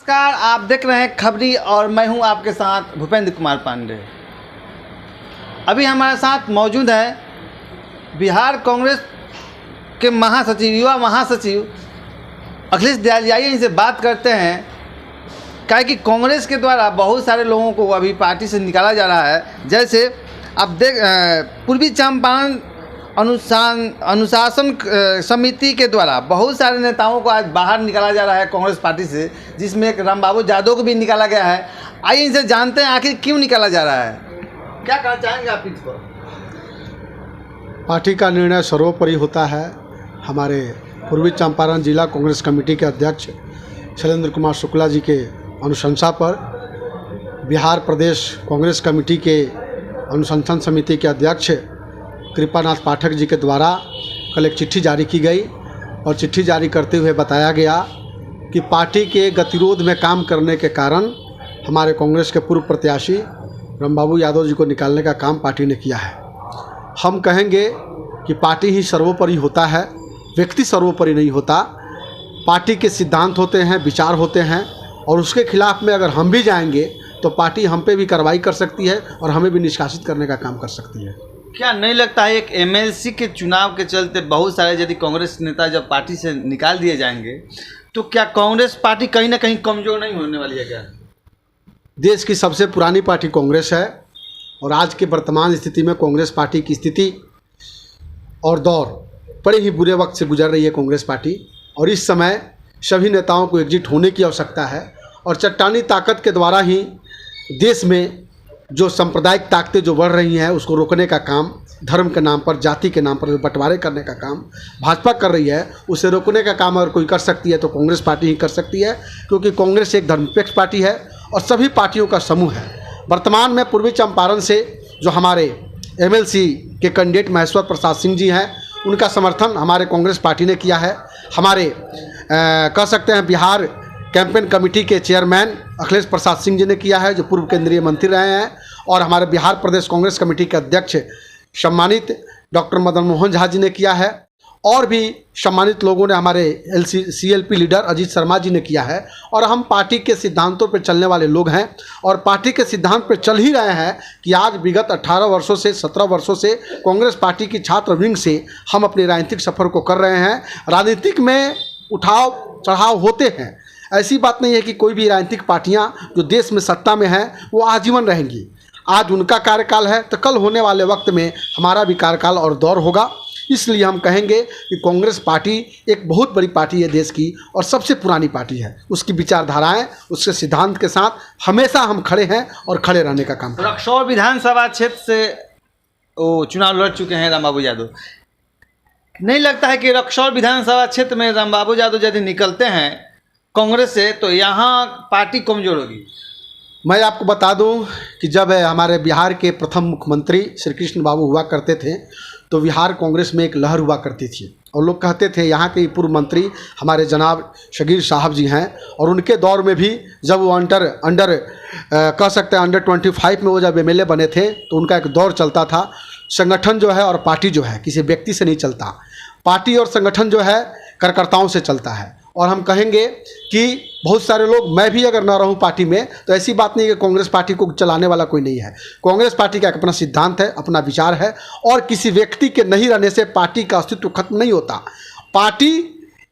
नमस्कार, आप देख रहे हैं खबरी और मैं हूं आपके साथ भूपेंद्र कुमार पांडे। अभी हमारे साथ मौजूद है बिहार कांग्रेस के महासचिव, युवा महासचिव अखिलेश दयाल। आइए इनसे बात करते हैं। क्या कि कांग्रेस के द्वारा बहुत सारे लोगों को अभी पार्टी से निकाला जा रहा है। जैसे आप पूर्वी चंपारण अनुशासन समिति के द्वारा बहुत सारे नेताओं को आज बाहर निकाला जा रहा है कांग्रेस पार्टी से, जिसमें एक रामबाबू यादव को भी निकाला गया है। आइए इनसे जानते हैं आखिर क्यों निकाला जा रहा है। क्या कहना चाहेंगे आप इस पर? पार्टी का निर्णय सर्वोपरि होता है। हमारे पूर्वी चंपारण जिला कांग्रेस कमेटी के अध्यक्ष शैलेंद्र कुमार शुक्ला जी के अनुशंसा पर बिहार प्रदेश कांग्रेस कमेटी के अनुशंसन समिति के अध्यक्ष कृपानाथ पाठक जी के द्वारा कल एक चिट्ठी जारी की गई और चिट्ठी जारी करते हुए बताया गया कि पार्टी के गतिरोध में काम करने के कारण हमारे कांग्रेस के पूर्व प्रत्याशी रामबाबू यादव जी को निकालने का काम पार्टी ने किया है। हम कहेंगे कि पार्टी ही सर्वोपरि होता है, व्यक्ति सर्वोपरि नहीं होता। पार्टी के सिद्धांत होते हैं, विचार होते हैं, और उसके खिलाफ में अगर हम भी जाएंगे तो पार्टी हम पे भी कार्रवाई कर सकती है और हमें भी निष्कासित करने का काम कर सकती है। क्या नहीं लगता है एक एमएलसी के चुनाव के चलते बहुत सारे यदि कांग्रेस नेता जब पार्टी से निकाल दिए जाएंगे तो क्या कांग्रेस पार्टी कहीं ना कहीं कमज़ोर नहीं होने वाली है? क्या देश की सबसे पुरानी पार्टी कांग्रेस है और आज के वर्तमान स्थिति में कांग्रेस पार्टी की स्थिति और दौर बड़े ही बुरे वक्त से गुजर रही है कांग्रेस पार्टी। और इस समय सभी नेताओं को एकजुट होने की आवश्यकता है और चट्टानी ताकत के द्वारा ही देश में जो सांप्रदायिक ताकतें जो बढ़ रही हैं उसको रोकने का काम, धर्म के नाम पर, जाति के नाम पर जो बंटवारे करने का काम भाजपा कर रही है, उसे रोकने का काम अगर कोई कर सकती है तो कांग्रेस पार्टी ही कर सकती है, क्योंकि कांग्रेस एक धर्मनिरपेक्ष पार्टी है और सभी पार्टियों का समूह है। वर्तमान में पूर्वी चंपारण से जो हमारे एमएलसी के कैंडिडेट महेश्वर प्रसाद सिंह जी हैं, उनका समर्थन हमारे कांग्रेस पार्टी ने किया है। हमारे कह सकते हैं बिहार कैंपेन कमेटी के चेयरमैन अखिलेश प्रसाद सिंह जी ने किया है, जो पूर्व केंद्रीय मंत्री रहे हैं, और हमारे बिहार प्रदेश कांग्रेस कमेटी के अध्यक्ष सम्मानित डॉक्टर मदन मोहन झा जी ने किया है, और भी सम्मानित लोगों ने, हमारे CLP लीडर अजीत शर्मा जी ने किया है। और हम पार्टी के सिद्धांतों पर चलने वाले लोग हैं और पार्टी के सिद्धांत पर चल ही रहे हैं कि आज विगत 18 वर्षों से 17 वर्षों से कांग्रेस पार्टी की छात्र विंग से हम अपने राजनीतिक सफ़र को कर रहे हैं। राजनीतिक में उठाव चढ़ाव होते हैं, ऐसी बात नहीं है कि कोई भी राजनीतिक पार्टियां जो देश में सत्ता में हैं वो आजीवन रहेंगी। आज उनका कार्यकाल है तो कल होने वाले वक्त में हमारा भी कार्यकाल और दौर होगा। इसलिए हम कहेंगे कि कांग्रेस पार्टी एक बहुत बड़ी पार्टी है देश की और सबसे पुरानी पार्टी है। उसकी विचारधाराएं, उसके सिद्धांत के साथ हमेशा हम खड़े हैं और खड़े रहने का काम। रक्सौल विधानसभा क्षेत्र से वो चुनाव लड़ चुके हैं रामबाबू यादव। नहीं लगता है कि रक्सौल विधानसभा क्षेत्र में रामबाबू यादव यदि निकलते हैं कांग्रेस से तो यहाँ पार्टी कमजोर होगी? मैं आपको बता दूं कि जब हमारे बिहार के प्रथम मुख्यमंत्री श्री कृष्ण बाबू हुआ करते थे तो बिहार कांग्रेस में एक लहर हुआ करती थी और लोग कहते थे, यहाँ के पूर्व मंत्री हमारे जनाब शगीर साहब जी हैं, और उनके दौर में भी जब वो कह सकते हैं अंडर 25 में वो जब MLA बने थे तो उनका एक दौर चलता था। संगठन जो है और पार्टी जो है किसी व्यक्ति से नहीं चलता, पार्टी और संगठन जो है कार्यकर्ताओं से चलता है। और हम कहेंगे कि बहुत सारे लोग, मैं भी अगर ना रहूं पार्टी में तो ऐसी बात नहीं है कि कांग्रेस पार्टी को चलाने वाला कोई नहीं है। कांग्रेस पार्टी का अपना सिद्धांत है, अपना विचार है, और किसी व्यक्ति के नहीं रहने से पार्टी का अस्तित्व खत्म नहीं होता। पार्टी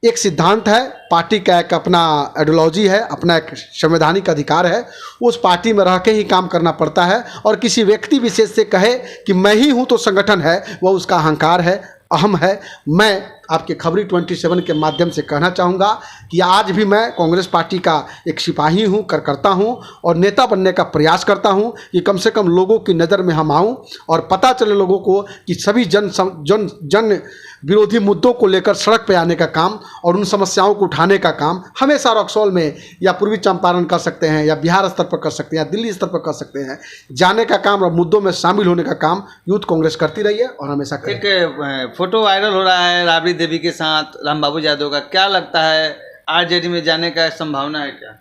एक सिद्धांत है, पार्टी का एक अपना आइडियोलॉजी है, अपना एक संवैधानिक अधिकार है। उस पार्टी में रह के ही काम करना पड़ता है, और किसी व्यक्ति विशेष से कहे कि मैं ही हूँ तो संगठन है, वह उसका अहंकार है, अहम है। मैं आपके खबरी 27 के माध्यम से कहना चाहूँगा कि आज भी मैं कांग्रेस पार्टी का एक सिपाही हूँ, कार्यकर्ता हूँ, और नेता बनने का प्रयास करता हूँ कि कम से कम लोगों की नज़र में हम आऊँ और पता चले लोगों को कि सभी जन विरोधी मुद्दों को लेकर सड़क पर आने का काम और उन समस्याओं को उठाने का काम हमेशा रक्सौल में या पूर्वी चंपारण कर सकते हैं, या बिहार स्तर पर कर सकते हैं, या दिल्ली स्तर पर कर सकते हैं, जाने का काम और मुद्दों में शामिल होने का काम यूथ कांग्रेस करती रही है और हमेशा करेगी। एक फोटो वायरल हो रहा है राबड़ी देवी के साथ रामबाबू यादव का, क्या लगता है RJD में जाने का संभावना है क्या?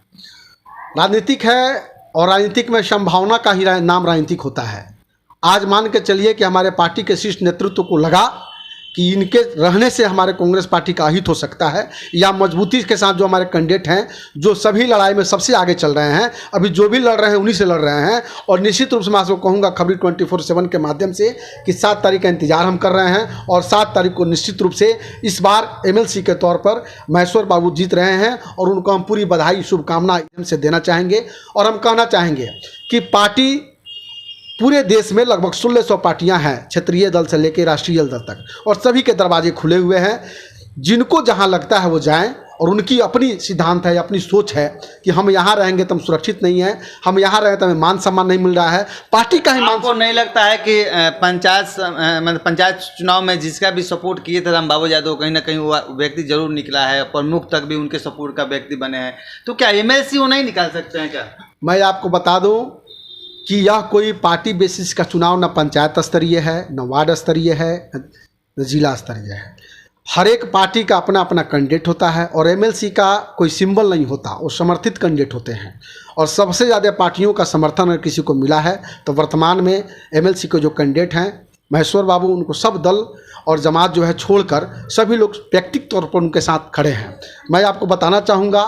राजनीतिक है और राजनीतिक में संभावना का ही नाम राजनीतिक होता है। आज मान के चलिए कि हमारे पार्टी के शीर्ष नेतृत्व को लगा कि इनके रहने से हमारे कांग्रेस पार्टी का अहित हो सकता है, या मजबूती के साथ जो हमारे कैंडिडेट हैं जो सभी लड़ाई में सबसे आगे चल रहे हैं, अभी जो भी लड़ रहे हैं उन्हीं से लड़ रहे हैं। और निश्चित रूप से मैं आपको कहूँगा खबरी 24/7 के माध्यम से कि 7 तारीख का इंतजार हम कर रहे हैं और 7 तारीख को निश्चित रूप से इस बार MLC के तौर पर महेश्वर बाबू जीत रहे हैं और उनको हम पूरी बधाई शुभकामना से देना चाहेंगे। और हम कहना चाहेंगे कि पार्टी पूरे देश में लगभग 1600 पार्टियां हैं, क्षेत्रीय दल से लेकर राष्ट्रीय दल तक, और सभी के दरवाजे खुले हुए हैं। जिनको जहां लगता है वो जाएं, और उनकी अपनी सिद्धांत है, अपनी सोच है कि हम यहाँ रहेंगे तो हम सुरक्षित नहीं हैं, हम यहाँ रहे तो हमें मान सम्मान नहीं मिल रहा है, पार्टी का ही मान। आपको नहीं लगता है कि पंचायत चुनाव में जिसका भी सपोर्ट किए थे रामबाबू यादव, कहीं ना कहीं वो व्यक्ति जरूर निकला है, प्रमुख तक भी उनके सपोर्ट का व्यक्ति बने हैं, तो क्या MLC वो नहीं निकाल सकते हैं क्या? मैं आपको बता दूं कि यह कोई पार्टी बेसिस का चुनाव न पंचायत स्तरीय है, न वार्ड स्तरीय है, न जिला स्तरीय है। हर एक पार्टी का अपना अपना कैंडिडेट होता है और MLC का कोई सिंबल नहीं होता, वो समर्थित कैंडिडेट होते हैं। और सबसे ज़्यादा पार्टियों का समर्थन अगर किसी को मिला है तो वर्तमान में MLC के जो कैंडिडेट हैं महेश्वर बाबू, उनको सब दल और जमात जो है छोड़कर सभी लोग व्यक्तिगत तौर पर उनके साथ खड़े हैं। मैं आपको बताना चाहूँगा,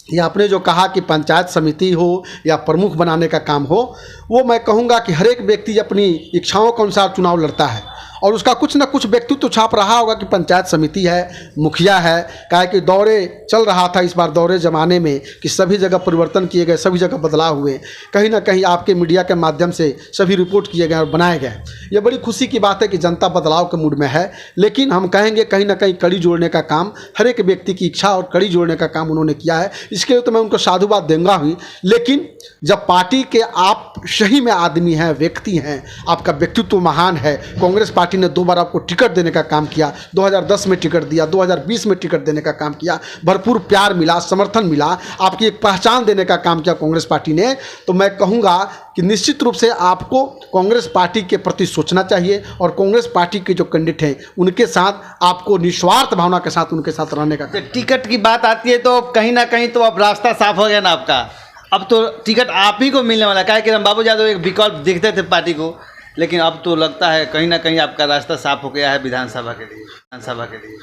या आपने जो कहा कि पंचायत समिति हो या प्रमुख बनाने का काम हो, वो मैं कहूँगा कि हर एक व्यक्ति अपनी इच्छाओं के अनुसार चुनाव लड़ता है और उसका कुछ ना कुछ व्यक्तित्व तो छाप रहा होगा कि पंचायत समिति है, मुखिया है। क्या है कि दौरे चल रहा था इस बार दौरे ज़माने में कि सभी जगह परिवर्तन किए गए, सभी जगह बदलाव हुए, कहीं ना कहीं आपके मीडिया के माध्यम से सभी रिपोर्ट किए गए और बनाए गए। ये बड़ी खुशी की बात है कि जनता बदलाव के मूड में है, लेकिन हम कहेंगे कहीं ना कहीं कड़ी जोड़ने का काम, हर एक व्यक्ति की इच्छा और कड़ी जोड़ने का काम उन्होंने किया है। इसके लिए तो मैं उनको साधुवाद दूंगा ही, लेकिन जब पार्टी के आप सही में आदमी हैं, व्यक्ति हैं, आपका व्यक्तित्व महान है, कांग्रेस पार्टी ने 2 बार आपको टिकट देने का काम किया, 2010 में टिकट दिया, 2020 में टिकट देने का काम किया, भरपूर प्यार मिला, समर्थन मिला, आपकी एक पहचान देने का काम किया कांग्रेस पार्टी ने, तो मैं कहूँगा कि निश्चित रूप से आपको कांग्रेस पार्टी के प्रति सोचना चाहिए और कांग्रेस पार्टी के जो कैंडिडेट हैं उनके साथ आपको निस्वार्थ भावना के साथ उनके साथ रहने का। टिकट की बात आती है तो कहीं ना कहीं तो अब रास्ता साफ हो गया ना आपका, अब तो टिकट आप ही को मिलने वाला है। कि रामबाबू यादव एक विकल्प दिखते थे पार्टी को, लेकिन अब तो लगता है कहीं ना कहीं आपका रास्ता साफ हो गया है विधानसभा के लिए।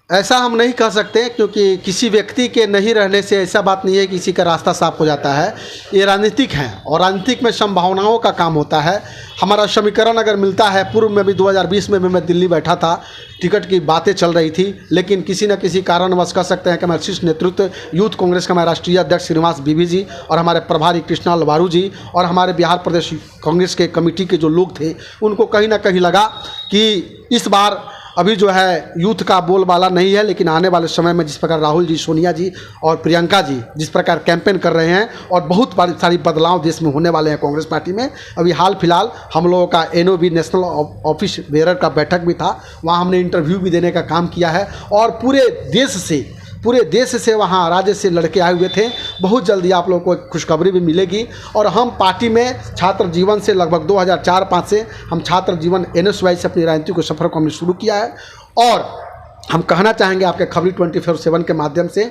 ऐसा हम नहीं कह सकते, क्योंकि किसी व्यक्ति के नहीं रहने से ऐसा बात नहीं है कि किसी का रास्ता साफ हो जाता है। ये राजनीतिक है और राजनीतिक में संभावनाओं का काम होता है। हमारा समीकरण अगर मिलता है, पूर्व में भी 2020 में भी मैं दिल्ली बैठा था, टिकट की बातें चल रही थी, लेकिन किसी न किसी कारणवश कह सकते हैं कि हमारे शीर्ष नेतृत्व यूथ कांग्रेस का हमारे राष्ट्रीय अध्यक्ष श्रीनिवास बीवी जी और हमारे प्रभारी कृष्णा लवारू जी और हमारे बिहार प्रदेश कांग्रेस के कमेटी के जो लोग थे, उनको कहीं ना कहीं लगा कि इस बार अभी जो है यूथ का बोलबाला नहीं है, लेकिन आने वाले समय में जिस प्रकार राहुल जी, सोनिया जी और प्रियंका जी जिस प्रकार कैंपेन कर रहे हैं और बहुत सारी बदलाव देश में होने वाले हैं कांग्रेस पार्टी में। अभी हाल फिलहाल हम लोगों का NOB नेशनल ऑफिस बेरर का बैठक भी था, वहाँ हमने इंटरव्यू भी देने का काम किया है और पूरे देश से वहाँ राज्य से लड़के आए हुए थे। बहुत जल्दी आप लोगों को खुशखबरी भी मिलेगी। और हम पार्टी में छात्र जीवन से लगभग 2004-05 से हम छात्र जीवन NSY से अपनी राजनीति को सफ़र को हमने शुरू किया है। और हम कहना चाहेंगे आपके खबरी 24/7 के माध्यम से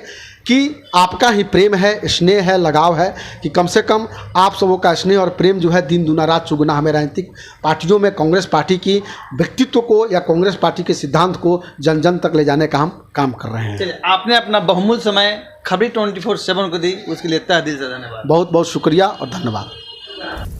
कि आपका ही प्रेम है, स्नेह है, लगाव है कि कम से कम आप सबों का स्नेह और प्रेम जो है दिन दुना रात चौगुना हमें राजनीतिक पार्टियों में कांग्रेस पार्टी की व्यक्तित्व को या कांग्रेस पार्टी के सिद्धांत को जन जन तक ले जाने का हम काम कर रहे हैं। चलिए, आपने अपना बहुमूल्य समय खबरी 24/7 को दी, उसके लिए तहे दिल से धन्यवाद। बहुत बहुत शुक्रिया और धन्यवाद।